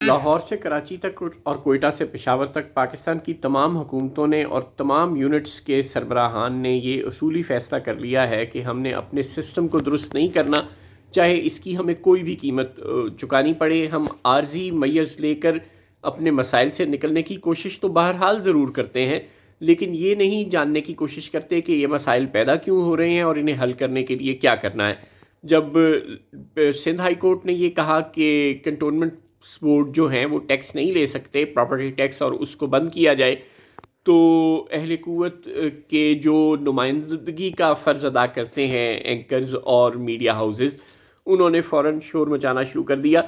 لاہور سے کراچی تک اور کوئٹہ سے پشاور تک پاکستان کی تمام حکومتوں نے اور تمام یونٹس کے سربراہان نے یہ اصولی فیصلہ کر لیا ہے کہ ہم نے اپنے سسٹم کو درست نہیں کرنا، چاہے اس کی ہمیں کوئی بھی قیمت چکانی پڑے۔ ہم عارضی میز لے کر اپنے مسائل سے نکلنے کی کوشش تو بہرحال ضرور کرتے ہیں، لیکن یہ نہیں جاننے کی کوشش کرتے کہ یہ مسائل پیدا کیوں ہو رہے ہیں اور انہیں حل کرنے کے لیے کیا کرنا ہے۔ جب سندھ ہائی کورٹ نے یہ کہا کہ کنٹونمنٹ بورڈ جو ہیں وہ ٹیکس نہیں لے سکتے، پراپرٹی ٹیکس، اور اس کو بند کیا جائے، تو اہل قوت کے جو نمائندگی کا فرض ادا کرتے ہیں اینکرز اور میڈیا ہاؤسز، انہوں نے فوراً شور مچانا شروع کر دیا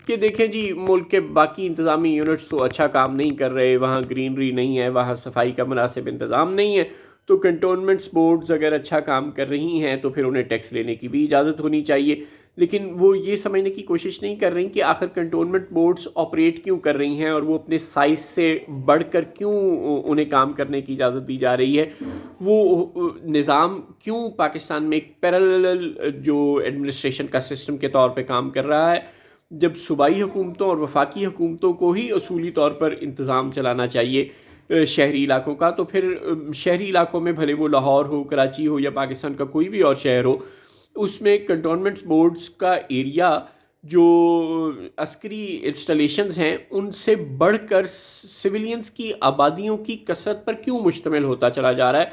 کہ دیکھیں جی، ملک کے باقی انتظامی یونٹس تو اچھا کام نہیں کر رہے، وہاں گرینری نہیں ہے، وہاں صفائی کا مناسب انتظام نہیں ہے، تو کنٹونمنٹس بورڈز اگر اچھا کام کر رہی ہیں تو پھر انہیں ٹیکس لینے کی بھی اجازت ہونی چاہیے۔ لیکن وہ یہ سمجھنے کی کوشش نہیں کر رہی کہ آخر کنٹونمنٹ بورڈز آپریٹ کیوں کر رہی ہیں اور وہ اپنے سائز سے بڑھ کر کیوں انہیں کام کرنے کی اجازت دی جا رہی ہے، وہ نظام کیوں پاکستان میں ایک پیرالل جو ایڈمنسٹریشن کا سسٹم کے طور پہ کام کر رہا ہے، جب صوبائی حکومتوں اور وفاقی حکومتوں کو ہی اصولی طور پر انتظام چلانا چاہیے شہری علاقوں کا، تو پھر شہری علاقوں میں بھلے وہ لاہور ہو، کراچی ہو یا پاکستان کا کوئی بھی اور شہر ہو، اس میں کنٹونمنٹ بورڈز کا ایریا جو عسکری انسٹالیشنز ہیں ان سے بڑھ کر سویلینز کی آبادیوں کی کثرت پر کیوں مشتمل ہوتا چلا جا رہا ہے،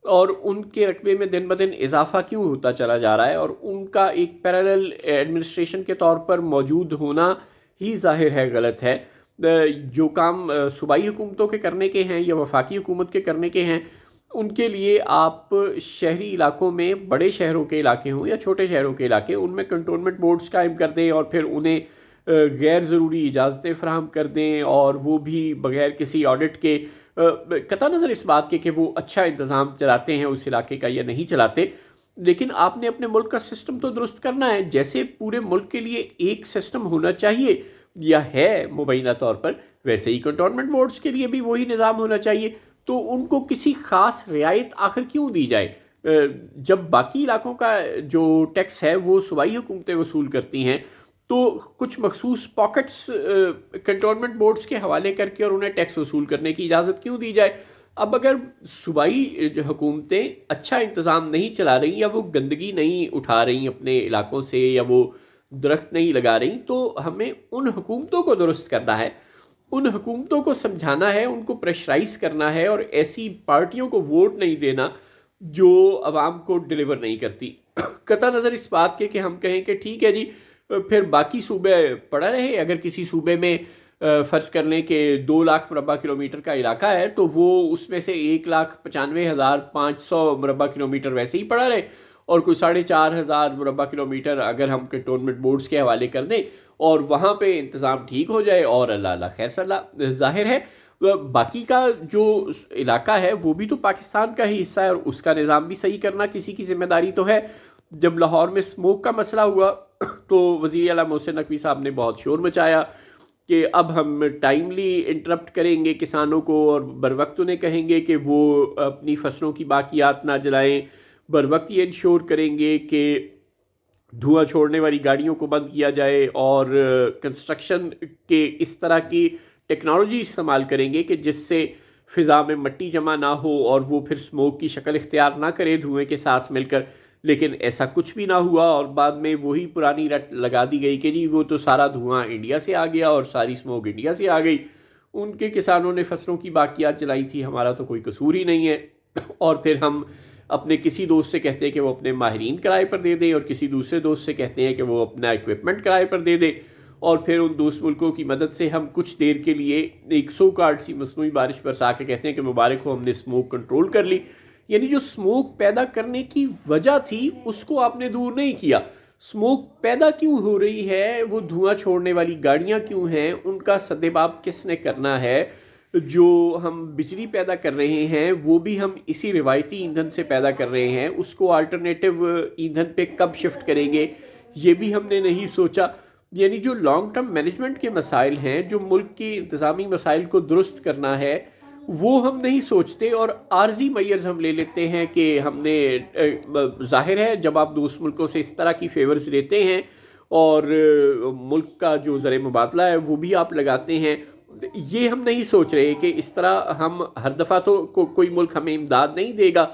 اور ان کے رقبے میں دن بدن اضافہ کیوں ہوتا چلا جا رہا ہے، اور ان کا ایک پیرالل ایڈمنسٹریشن کے طور پر موجود ہونا ہی ظاہر ہے غلط ہے۔ جو کام صوبائی حکومتوں کے کرنے کے ہیں یا وفاقی حکومت کے کرنے کے ہیں، ان کے لیے آپ شہری علاقوں میں، بڑے شہروں کے علاقے ہوں یا چھوٹے شہروں کے علاقے، ان میں کنٹونمنٹ بورڈز قائم کر دیں اور پھر انہیں غیر ضروری اجازتیں فراہم کر دیں، اور وہ بھی بغیر کسی آڈٹ کے، قطع نظر اس بات کے کہ وہ اچھا انتظام چلاتے ہیں اس علاقے کا یا نہیں چلاتے، لیکن آپ نے اپنے ملک کا سسٹم تو درست کرنا ہے۔ جیسے پورے ملک کے لیے ایک سسٹم ہونا چاہیے یا ہے مبینہ طور پر، ویسے ہی کنٹونمنٹ بورڈز کے لیے بھی وہی نظام ہونا چاہیے۔ تو ان کو کسی خاص رعایت آخر کیوں دی جائے؟ جب باقی علاقوں کا جو ٹیکس ہے وہ صوبائی حکومتیں وصول کرتی ہیں، تو کچھ مخصوص پاکٹس کنٹونمنٹ بورڈز کے حوالے کر کے اور انہیں ٹیکس وصول کرنے کی اجازت کیوں دی جائے؟ اب اگر صوبائی حکومتیں اچھا انتظام نہیں چلا رہی، یا وہ گندگی نہیں اٹھا رہی اپنے علاقوں سے، یا وہ درخت نہیں لگا رہی، تو ہمیں ان حکومتوں کو درست کرنا ہے، ان حکومتوں کو سمجھانا ہے، ان کو پریشرائز کرنا ہے، اور ایسی پارٹیوں کو ووٹ نہیں دینا جو عوام کو ڈیلیور نہیں کرتی۔ قطع نظر اس بات کے کہ ہم کہیں کہ ٹھیک ہے جی، پھر باقی صوبے پڑا رہے، اگر کسی صوبے میں فرض کر لیں کہ 2 لاکھ مربع کلومیٹر کا علاقہ ہے، تو وہ اس میں سے 1,95,500 مربع کلومیٹر ویسے ہی پڑا رہے، اور کوئی 4,500 مربع کلومیٹر اگر ہم کنٹونمنٹ بورڈز کے حوالے کر دیں اور وہاں پہ انتظام ٹھیک ہو جائے، اور اللہ اللہ خیر صلاح۔ ظاہر ہے باقی کا جو علاقہ ہے وہ بھی تو پاکستان کا ہی حصہ ہے، اور اس کا نظام بھی صحیح کرنا کسی کی ذمہ داری تو ہے۔ جب لاہور میں سموک کا مسئلہ ہوا تو وزیر اعلیٰ محسن نقوی صاحب نے بہت شور مچایا کہ اب ہم ٹائملی انٹرپٹ کریں گے کسانوں کو، اور بر وقت انہیں کہیں گے کہ وہ اپنی فصلوں کی باقیات نہ جلائیں، بر وقت یہ انشور کریں گے کہ دھواں چھوڑنے والی گاڑیوں کو بند کیا جائے، اور کنسٹرکشن کے اس طرح کی ٹیکنالوجی استعمال کریں گے کہ جس سے فضا میں مٹی جمع نہ ہو اور وہ پھر سموک کی شکل اختیار نہ کرے دھوئیں کے ساتھ مل کر۔ لیکن ایسا کچھ بھی نہ ہوا، اور بعد میں وہی پرانی رٹ لگا دی گئی کہ جی وہ تو سارا دھواں انڈیا سے آ گیا اور ساری سموک انڈیا سے آ گئی، ان کے کسانوں نے فصلوں کی باقیات جلائی تھی، ہمارا تو کوئی قصور ہی نہیں ہے۔ اور پھر ہم اپنے کسی دوست سے کہتے ہیں کہ وہ اپنے ماہرین کرائے پر دے دیں، اور کسی دوسرے دوست سے کہتے ہیں کہ وہ اپنا ایکوپمنٹ کرائے پر دے دے، اور پھر ان دوست ملکوں کی مدد سے ہم کچھ دیر کے لیے ایک سو کارڈ سی مصنوعی بارش برسا کے کہتے ہیں کہ مبارک ہو، ہم نے سموک کنٹرول کر لی۔ یعنی جو سموک پیدا کرنے کی وجہ تھی اس کو آپ نے دور نہیں کیا۔ سموک پیدا کیوں ہو رہی ہے، وہ دھواں چھوڑنے والی گاڑیاں کیوں ہیں، ان کا سدباب کس نے کرنا ہے؟ جو ہم بجلی پیدا کر رہے ہیں وہ بھی ہم اسی روایتی ایندھن سے پیدا کر رہے ہیں، اس کو آلٹرنیٹو ایندھن پہ کب شفٹ کریں گے یہ بھی ہم نے نہیں سوچا۔ یعنی جو لانگ ٹرم مینجمنٹ کے مسائل ہیں، جو ملک کی انتظامی مسائل کو درست کرنا ہے، وہ ہم نہیں سوچتے، اور عارضی میئرز ہم لے لیتے ہیں کہ ہم نے ظاہر ہے جب آپ دوسرے ملکوں سے اس طرح کی فیورز لیتے ہیں اور ملک کا جو زر مبادلہ ہے وہ بھی آپ لگاتے ہیں. یہ ہم نہیں سوچ رہے کہ اس طرح ہم ہر دفعہ تو کوئی ملک ہمیں امداد نہیں دے گا.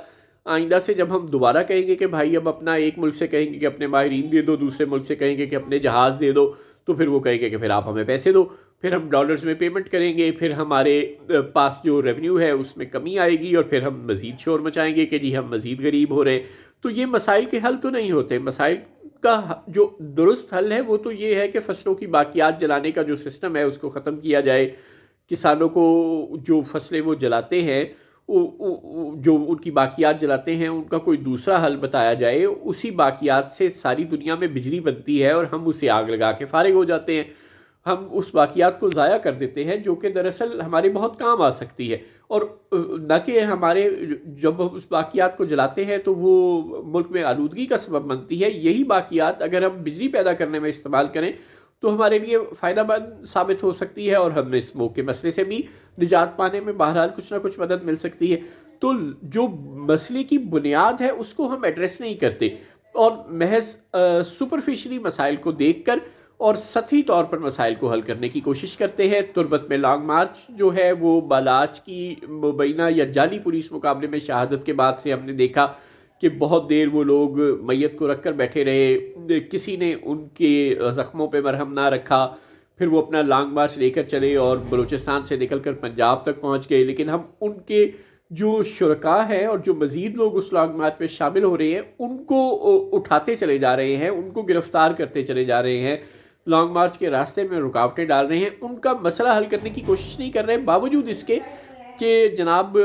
آئندہ سے جب ہم دوبارہ کہیں گے کہ بھائی اب اپنا ایک ملک سے کہیں گے کہ اپنے ماہرین دے دو، دوسرے ملک سے کہیں گے کہ اپنے جہاز دے دو، تو پھر وہ کہیں گے کہ پھر آپ ہمیں پیسے دو، پھر ہم ڈالرز میں پیمنٹ کریں گے، پھر ہمارے پاس جو ریونیو ہے اس میں کمی آئے گی، اور پھر ہم مزید شور مچائیں گے کہ جی ہم مزید غریب ہو رہے. تو یہ مسائل کے حل تو نہیں ہوتے. مسائل کا جو درست حل ہے وہ تو یہ ہے کہ فصلوں کی باقیات جلانے کا جو سسٹم ہے اس کو ختم کیا جائے. کسانوں کو جو فصلیں وہ جلاتے ہیں، جو ان کی باقیات جلاتے ہیں، ان کا کوئی دوسرا حل بتایا جائے. اسی باقیات سے ساری دنیا میں بجلی بنتی ہے اور ہم اسے آگ لگا کے فارغ ہو جاتے ہیں. ہم اس باقیات کو ضائع کر دیتے ہیں جو کہ دراصل ہمارے بہت کام آ سکتی ہے. اور نہ کہ ہمارے جب ہم اس باقیات کو جلاتے ہیں تو وہ ملک میں آلودگی کا سبب بنتی ہے. یہی باقیات اگر ہم بجلی پیدا کرنے میں استعمال کریں تو ہمارے لیے فائدہ مند ثابت ہو سکتی ہے، اور ہمیں اسموک کے مسئلے سے بھی نجات پانے میں بہرحال کچھ نہ کچھ مدد مل سکتی ہے. تو جو مسئلے کی بنیاد ہے اس کو ہم ایڈریس نہیں کرتے، اور محض سپرفیشلی مسائل کو دیکھ کر اور سطحی طور پر مسائل کو حل کرنے کی کوشش کرتے ہیں. تربت میں لانگ مارچ جو ہے وہ بالاچ کی مبینہ یا جعلی پولیس مقابلے میں شہادت کے بعد سے ہم نے دیکھا کہ بہت دیر وہ لوگ میت کو رکھ کر بیٹھے رہے، کسی نے ان کے زخموں پہ مرہم نہ رکھا. پھر وہ اپنا لانگ مارچ لے کر چلے اور بلوچستان سے نکل کر پنجاب تک پہنچ گئے. لیکن ہم ان کے جو شرکاء ہیں اور جو مزید لوگ اس لانگ مارچ میں شامل ہو رہے ہیں ان کو اٹھاتے چلے جا رہے ہیں، ان کو گرفتار کرتے چلے جا رہے ہیں، لانگ مارچ کے راستے میں رکاوٹیں ڈال رہے ہیں، ان کا مسئلہ حل کرنے کی کوشش نہیں کر رہے. باوجود اس کے کہ جناب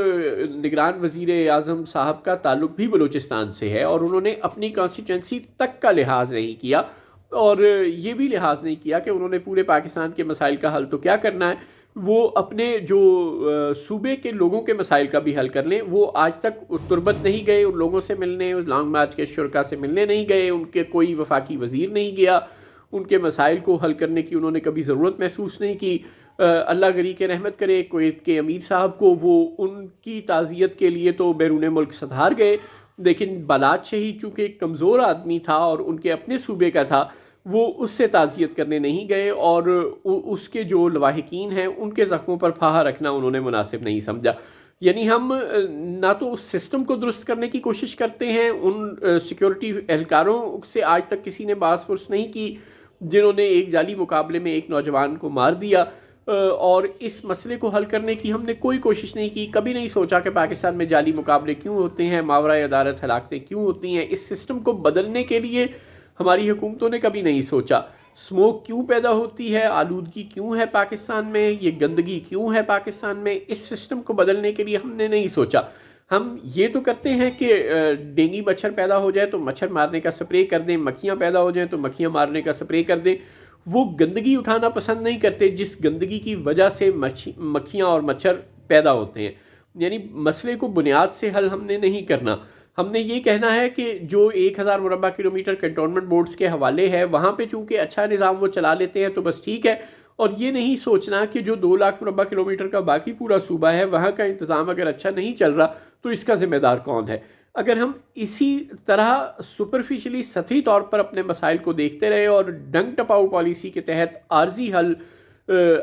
نگران وزیر اعظم صاحب کا تعلق بھی بلوچستان سے ہے، اور انہوں نے اپنی کانسٹیٹوئنسی تک کا لحاظ نہیں کیا، اور یہ بھی لحاظ نہیں کیا کہ انہوں نے پورے پاکستان کے مسائل کا حل تو کیا کرنا ہے، وہ اپنے جو صوبے کے لوگوں کے مسائل کا بھی حل کر لیں. وہ آج تک تربت نہیں گئے ان لوگوں سے ملنے، اس لانگ مارچ کے شرکاء سے ملنے نہیں گئے، ان کے کوئی وفاقی وزیر نہیں گیا، ان کے مسائل کو حل کرنے کی انہوں نے کبھی ضرورت محسوس نہیں کی. اللہ غری کے رحمت کرے کویت کے امیر صاحب کو، وہ ان کی تعزیت کے لیے تو بیرون ملک صدھار گئے، لیکن بالاچ شہید چونکہ ایک کمزور آدمی تھا اور ان کے اپنے صوبے کا تھا، وہ اس سے تعزیت کرنے نہیں گئے، اور اس کے جو لواحقین ہیں ان کے زخموں پر پھاہا رکھنا انہوں نے مناسب نہیں سمجھا. یعنی ہم نہ تو اس سسٹم کو درست کرنے کی کوشش کرتے ہیں، ان سیکیورٹی اہلکاروں سے آج تک کسی نے باز پرس نہیں کی جنہوں نے ایک جعلی مقابلے میں ایک نوجوان کو مار دیا، اور اس مسئلے کو حل کرنے کی ہم نے کوئی کوشش نہیں کی. کبھی نہیں سوچا کہ پاکستان میں جعلی مقابلے کیوں ہوتے ہیں، ماورائے عدالت ہلاکتیں کیوں ہوتی ہیں. اس سسٹم کو بدلنے کے لیے ہماری حکومتوں نے کبھی نہیں سوچا. اسموک کیوں پیدا ہوتی ہے، آلودگی کیوں ہے پاکستان میں، یہ گندگی کیوں ہے پاکستان میں، اس سسٹم کو بدلنے کے لیے ہم نے نہیں سوچا. ہم یہ تو کرتے ہیں کہ ڈینگی مچھر پیدا ہو جائے تو مچھر مارنے کا سپرے کر دیں، مکھیاں پیدا ہو جائیں تو مکھیاں مارنے کا سپرے کر دیں. وہ گندگی اٹھانا پسند نہیں کرتے جس گندگی کی وجہ سے مکھیاں اور مچھر پیدا ہوتے ہیں. یعنی مسئلے کو بنیاد سے حل ہم نے نہیں کرنا. ہم نے یہ کہنا ہے کہ جو 1000 مربع کلومیٹر کنٹونمنٹ بورڈز کے حوالے ہے وہاں پہ چونکہ اچھا نظام وہ چلا لیتے ہیں تو بس ٹھیک ہے، اور یہ نہیں سوچنا کہ جو 2 لاکھ مربع کلومیٹر کا باقی پورا صوبہ ہے وہاں کا انتظام اگر اچھا نہیں چل رہا تو اس کا ذمہ دار کون ہے. اگر ہم اسی طرح سپرفیشلی سطحی طور پر اپنے مسائل کو دیکھتے رہے اور ڈنگ ٹپاؤ پالیسی کے تحت عارضی حل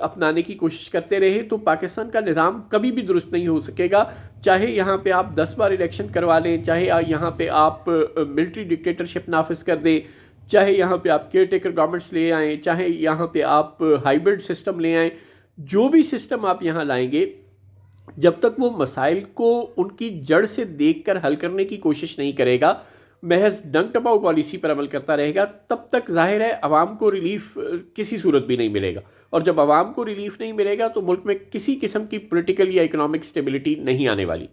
اپنانے کی کوشش کرتے رہے تو پاکستان کا نظام کبھی بھی درست نہیں ہو سکے گا. چاہے یہاں پہ آپ 10 بار الیکشن کروا لیں، چاہے یہاں پہ آپ ملٹری ڈکٹیٹرشپ نافذ کر دیں، چاہے یہاں پہ آپ کیئر ٹیکر گورنمنٹس لے آئیں، چاہے یہاں پہ آپ ہائیبرڈ سسٹم لے آئیں، جو بھی سسٹم آپ یہاں لائیں گے جب تک وہ مسائل کو ان کی جڑ سے دیکھ کر حل کرنے کی کوشش نہیں کرے گا، محض ڈنگ ٹپاؤ پالیسی پر عمل کرتا رہے گا، تب تک ظاہر ہے عوام کو ریلیف کسی صورت بھی نہیں ملے گا. اور جب عوام کو ریلیف نہیں ملے گا تو ملک میں کسی قسم کی پولیٹیکل یا اکنامک سٹیبلٹی نہیں آنے والی.